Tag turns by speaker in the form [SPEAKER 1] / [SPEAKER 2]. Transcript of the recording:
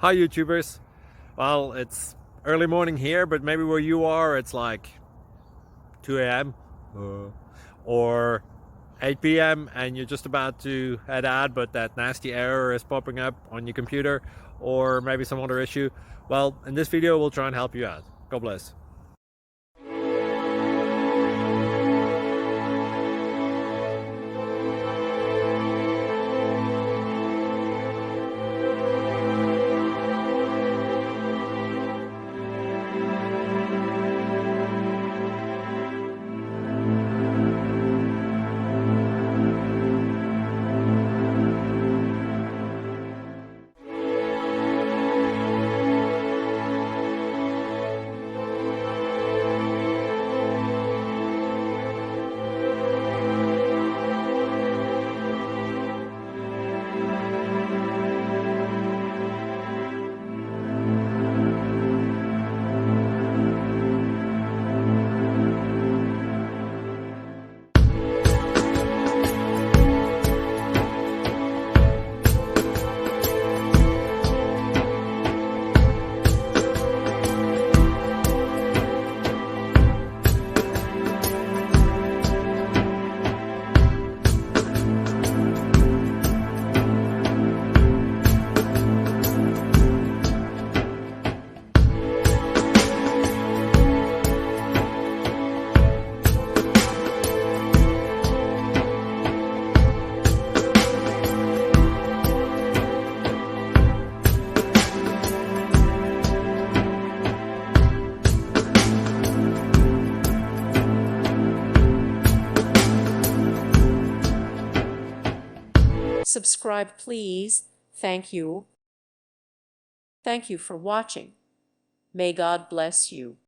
[SPEAKER 1] Hi YouTubers. Well, it's early morning here, but maybe where you are it's like 2 a.m. or 8 p.m. and you're just about to head out, but that nasty error is popping up on your computer, or maybe some other issue. Well, in this video we'll try and help you out. God bless.
[SPEAKER 2] Subscribe, please. Thank you. Thank you for watching. May God bless you.